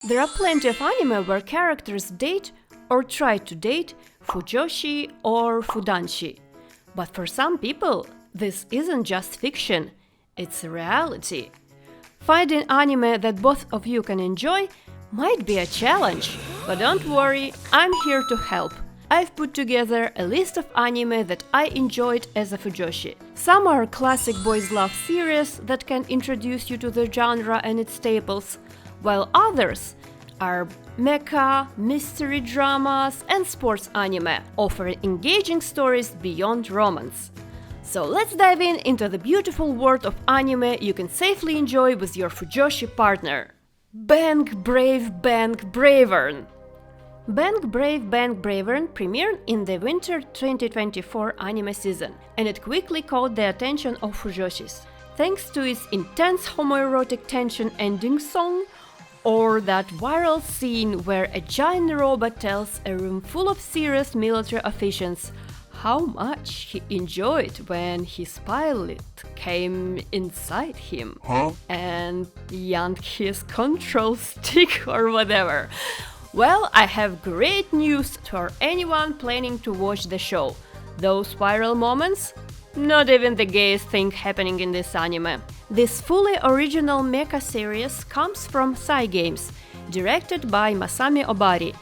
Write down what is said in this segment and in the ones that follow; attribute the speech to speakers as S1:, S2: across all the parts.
S1: There are plenty of anime where characters date or try to date fujoshi or fudanshi. But for some people, this isn't just fiction, it's reality. Finding anime that both of you can enjoy might be a challenge, but don't worry, I'm here to help. I've put together a list of anime that I enjoyed as a fujoshi. Some are classic boys' love series that can introduce you to the genre and its staples, while others are mecha, mystery dramas, and sports anime, offering engaging stories beyond romance. So let's dive into the beautiful world of anime you can safely enjoy with your fujoshi partner. Bang Brave Bang Bravern! Bang Brave Bang Bravern premiered in the winter 2024 anime season, and it quickly caught the attention of fujoshis. Thanks to its intense homoerotic tension ending song, or that viral scene where a giant robot tells a room full of serious military officials how much he enjoyed when his pilot came inside him and yanked his control stick or whatever. Well, I have great news for anyone planning to watch the show. Those viral moments? Not even the gayest thing happening in this anime. This fully original mecha series comes from Cygames, directed by Masami Obari,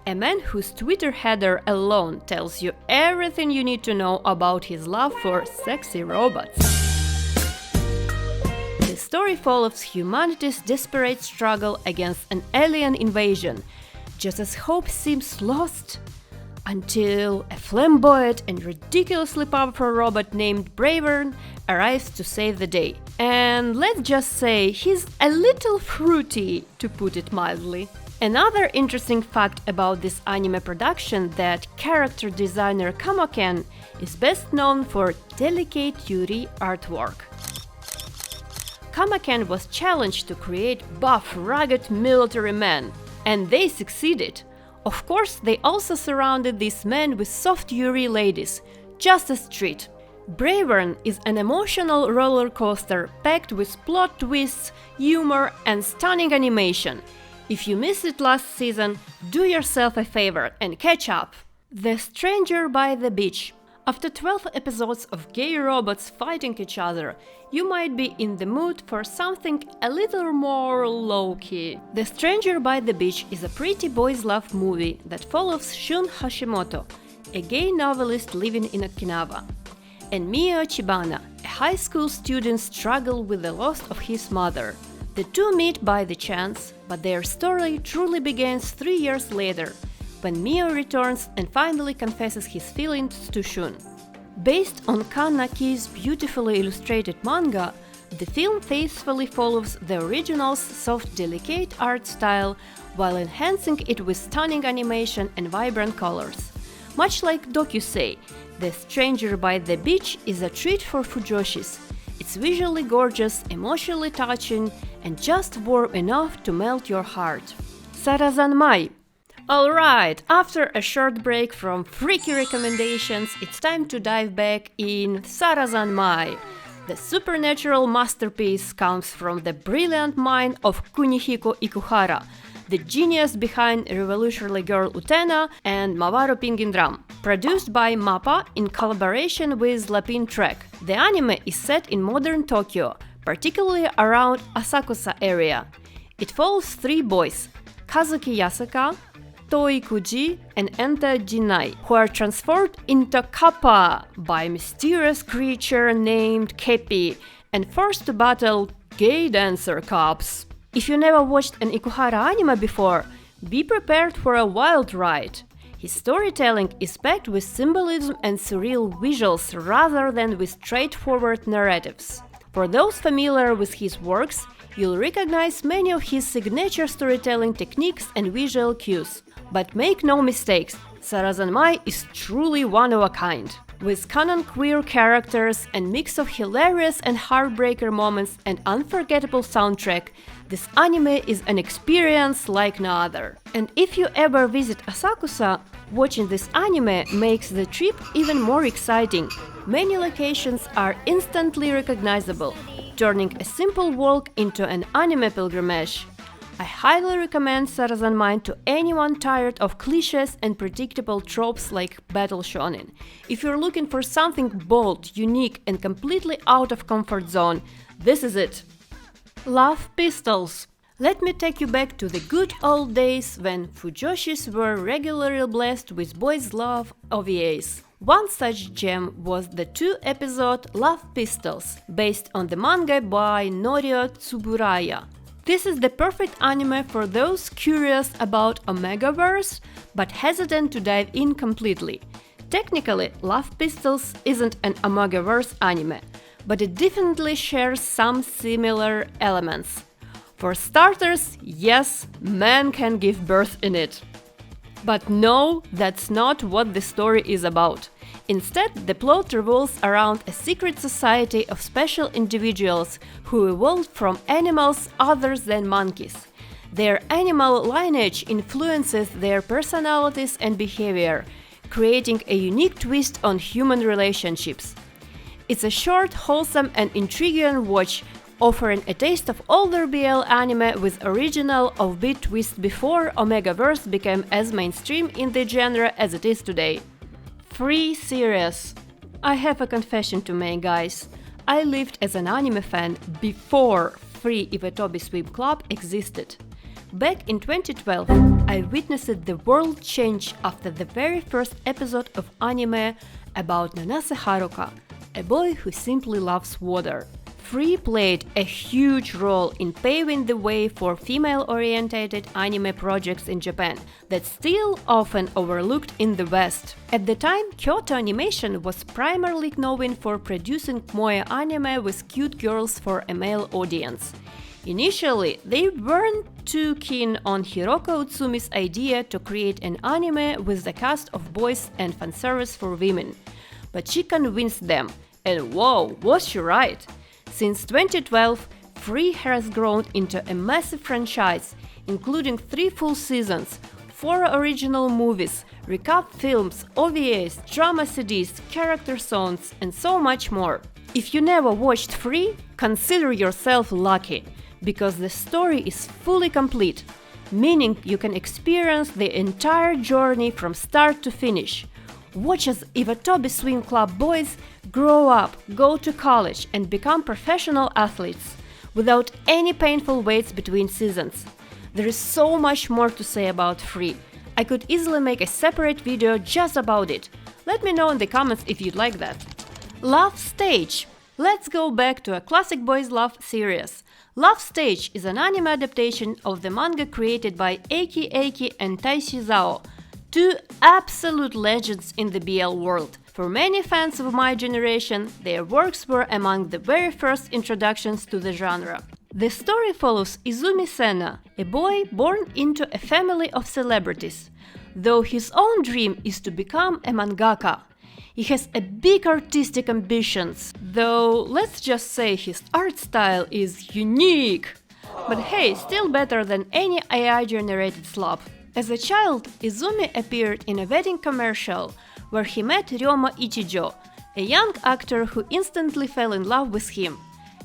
S1: a man whose Twitter header alone tells you everything you need to know about his love for sexy robots. The story follows humanity's desperate struggle against an alien invasion, just as hope seems lost, until a flamboyant and ridiculously powerful robot named Bravern arrives to save the day. And let's just say he's a little fruity, to put it mildly. Another interesting fact about this anime production that character designer Kamo-ken is best known for delicate yuri artwork. Kamo-ken was challenged to create buff, rugged military men, and they succeeded. Of course, they also surrounded these men with soft yuri ladies, just as treat. Bravern is an emotional roller coaster packed with plot twists, humor, and stunning animation. If you missed it last season, do yourself a favor and catch up. The Stranger by the Beach. After 12 episodes of gay robots fighting each other, you might be in the mood for something a little more low-key. The Stranger by the Beach is a pretty boys' love movie that follows Shun Hashimoto, a gay novelist living in Okinawa, and Mio Chibana, a high school student struggle with the loss of his mother. The two meet by the chance, but their story truly begins 3 years later, when Mio returns and finally confesses his feelings to Shun. Based on Kanna Ki's beautifully illustrated manga, the film faithfully follows the original's soft, delicate art style while enhancing it with stunning animation and vibrant colors. Much like Dokusei, The Stranger by the Beach is a treat for fujoshis. It's visually gorgeous, emotionally touching, and just warm enough to melt your heart. Sarazanmai. Alright, after a short break from freaky recommendations, it's time to dive back in Sarazanmai. The supernatural masterpiece comes from the brilliant mind of Kunihiko Ikuhara, the genius behind Revolutionary Girl Utena and Mawaru Pingin Drum. Produced by MAPPA in collaboration with Lapin Trek, the anime is set in modern Tokyo, particularly around Asakusa area. It follows 3 boys, Kazuki Yasaka, Toi Kuji, and Enta Jinai, who are transformed into kappa by a mysterious creature named Kepi and forced to battle gay dancer cops. If you never watched an Ikuhara anime before, be prepared for a wild ride. His storytelling is packed with symbolism and surreal visuals rather than with straightforward narratives. For those familiar with his works, you'll recognize many of his signature storytelling techniques and visual cues. But make no mistakes, Sarazanmai is truly one of a kind. With canon queer characters and mix of hilarious and heartbreaker moments and unforgettable soundtrack, this anime is an experience like no other. And if you ever visit Asakusa, watching this anime makes the trip even more exciting. Many locations are instantly recognizable, turning a simple walk into an anime pilgrimage. I highly recommend Sarazan Mind to anyone tired of cliches and predictable tropes like battle shonen. If you're looking for something bold, unique, and completely out of comfort zone, this is it. Love Pistols. Let me take you back to the good old days when fujoshis were regularly blessed with boys' love OVAs. One such gem was the 2-episode Love Pistols, based on the manga by Norio Tsuburaya. This is the perfect anime for those curious about Omegaverse, but hesitant to dive in completely. Technically, Love Pistols isn't an Omegaverse anime, but it definitely shares some similar elements. For starters, yes, men can give birth in it. But no, that's not what the story is about. Instead, the plot revolves around a secret society of special individuals who evolved from animals other than monkeys. Their animal lineage influences their personalities and behavior, creating a unique twist on human relationships. It's a short, wholesome, and intriguing watch, offering a taste of older BL anime with original offbeat twist before Omegaverse became as mainstream in the genre as it is today. Free series. I have a confession to make, guys. I lived as an anime fan before Free Iwatobi Swim Club existed. Back in 2012, I witnessed the world change after the very first episode of anime about Nanase Haruka, a boy who simply loves water. Free played a huge role in paving the way for female-oriented anime projects in Japan that still often overlooked in the West. At the time, Kyoto Animation was primarily known for producing moe anime with cute girls for a male audience. Initially, they weren't too keen on Hiroko Utsumi's idea to create an anime with a cast of boys and fanservice for women. But she convinced them, and whoa, was she right! Since 2012, Free has grown into a massive franchise, including 3 full seasons, 4 original movies, recap films, OVAs, drama CDs, character songs, and so much more. If you never watched Free, consider yourself lucky, because the story is fully complete, meaning you can experience the entire journey from start to finish. Watch as Iwatobi Swim Club boys grow up, go to college, and become professional athletes, without any painful waits between seasons. There is so much more to say about Free. I could easily make a separate video just about it. Let me know in the comments if you'd like that. Love Stage. Let's go back to a classic boys' love series. Love Stage is an anime adaptation of the manga created by Eiki Eiki and Taishi Zao, 2 absolute legends in the BL world. For many fans of my generation, their works were among the very first introductions to the genre. The story follows Izumi Sena, a boy born into a family of celebrities. Though his own dream is to become a mangaka, he has a big artistic ambitions, though let's just say his art style is unique. But hey, still better than any AI-generated slop. As a child, Izumi appeared in a wedding commercial where he met Ryoma Ichijo, a young actor who instantly fell in love with him.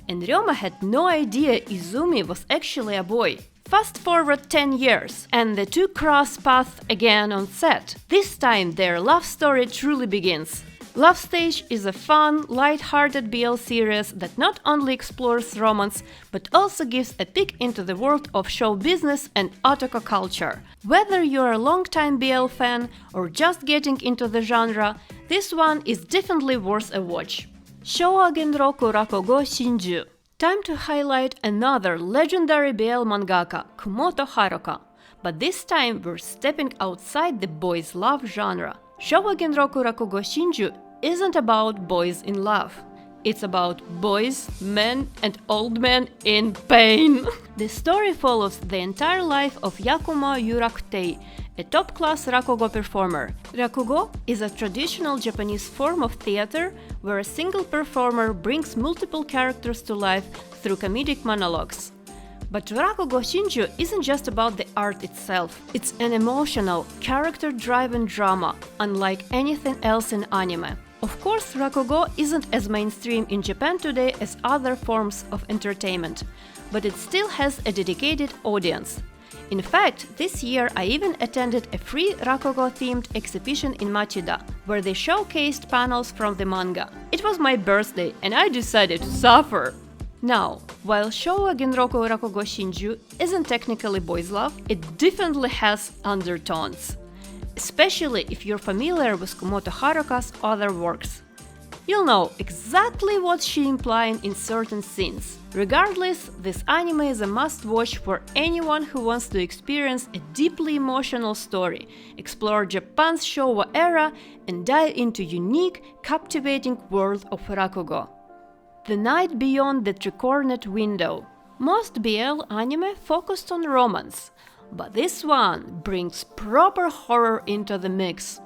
S1: And Ryoma had no idea Izumi was actually a boy. Fast forward 10 years, and the 2 cross paths again on set. This time their love story truly begins. Love Stage is a fun, light-hearted BL series that not only explores romance, but also gives a peek into the world of show business and otoko culture. Whether you're a long-time BL fan or just getting into the genre, this one is definitely worth a watch. Showa Genroku Rakugo Shinju. Time to highlight another legendary BL mangaka, Kumoto Haruka. But this time we're stepping outside the boys' love genre. Showa Genroku Rakugo Shinju isn't about boys in love. It's about boys, men, and old men in pain. The story follows the entire life of Yakumo Yurakutei, a top-class Rakugo performer. Rakugo is a traditional Japanese form of theater where a single performer brings multiple characters to life through comedic monologues. But Rakugo Shinju isn't just about the art itself. It's an emotional, character-driven drama, unlike anything else in anime. Of course, Rakugo isn't as mainstream in Japan today as other forms of entertainment, but it still has a dedicated audience. In fact, this year I even attended a free Rakugo-themed exhibition in Machida, where they showcased panels from the manga. It was my birthday and I decided to suffer! Now, while Showa Genroku Rakugo Shinju isn't technically boys' love, it definitely has undertones. Especially if you're familiar with Kumoto Haruka's other works. You'll know exactly what she's implying in certain scenes. Regardless, this anime is a must-watch for anyone who wants to experience a deeply emotional story, explore Japan's Showa era, and dive into unique, captivating world of Rakugo. The Night Beyond the Tricorned Window. Most BL anime focused on romance, but this one brings proper horror into the mix.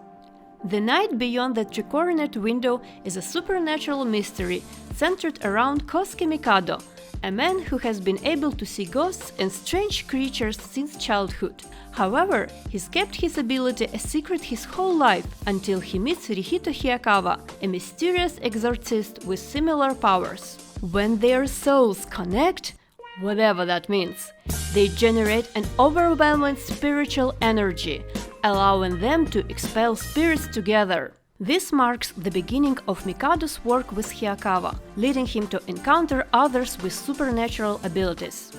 S1: The Night Beyond the Tricorned Window is a supernatural mystery centered around Kosuke Mikado, a man who has been able to see ghosts and strange creatures since childhood. However, he's kept his ability a secret his whole life until he meets Rihito Hiyakawa, a mysterious exorcist with similar powers. When their souls connect, whatever that means, they generate an overwhelming spiritual energy, allowing them to expel spirits together. This marks the beginning of Mikado's work with Hiyakawa, leading him to encounter others with supernatural abilities.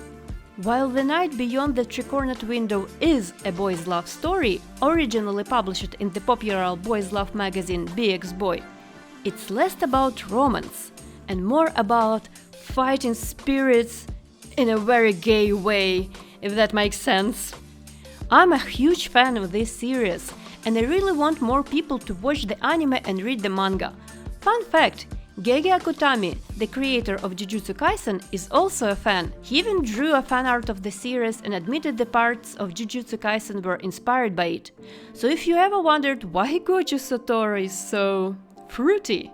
S1: While The Night Beyond the Tricorned Window is a boys' love story, originally published in the popular boys' love magazine BX Boy, it's less about romance and more about fighting spirits in a very gay way, if that makes sense. I'm a huge fan of this series, and I really want more people to watch the anime and read the manga. Fun fact, Gege Akutami, the creator of Jujutsu Kaisen, is also a fan. He even drew a fan art of the series and admitted the parts of Jujutsu Kaisen were inspired by it. So if you ever wondered why Gojo Satoru is so fruity,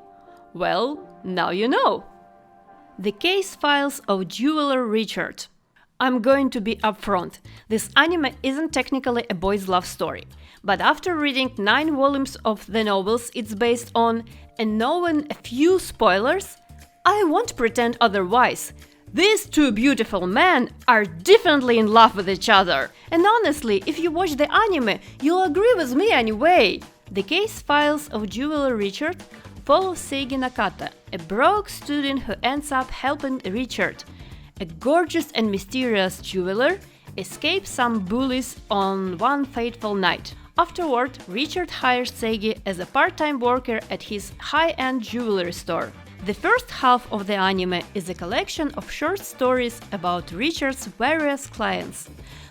S1: well, now you know. The Case Files of Jeweler Richard. I'm going to be upfront, this anime isn't technically a boys' love story, but after reading 9 volumes of the novels it's based on, and knowing a few spoilers, I won't pretend otherwise. These two beautiful men are definitely in love with each other, and honestly, if you watch the anime, you'll agree with me anyway. The Case Files of Jeweler Richard follows Seigi Nakata, a broke student who ends up helping Richard, a gorgeous and mysterious jeweler, escape some bullies on one fateful night. Afterward, Richard hires Seigi as a part-time worker at his high-end jewelry store. The first half of the anime is a collection of short stories about Richard's various clients,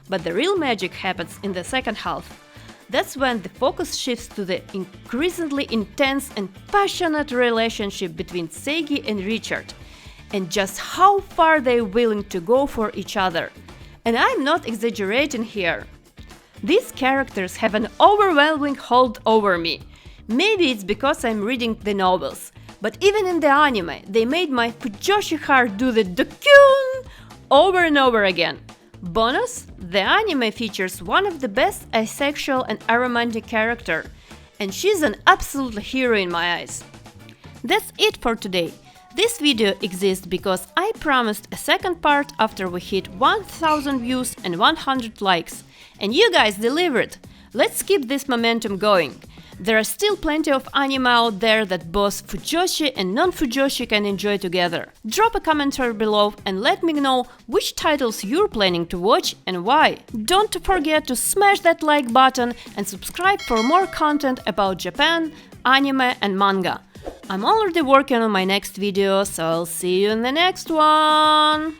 S1: but the real magic happens in the second half. That's when the focus shifts to the increasingly intense and passionate relationship between Seigi and Richard, and just how far they're willing to go for each other. And I'm not exaggerating here. These characters have an overwhelming hold over me. Maybe it's because I'm reading the novels, but even in the anime, they made my fujoshi heart do the dokyun over and over again. Bonus, the anime features one of the best asexual and aromantic character, and she's an absolute hero in my eyes. That's it for today. This video exists because I promised a second part after we hit 1000 views and 100 likes, and you guys delivered! Let's keep this momentum going. There are still plenty of anime out there that both fujoshi and non-fujoshi can enjoy together. Drop a commentary below and let me know which titles you're planning to watch and why. Don't forget to smash that like button and subscribe for more content about Japan, anime and manga. I'm already working on my next video, so I'll see you in the next one!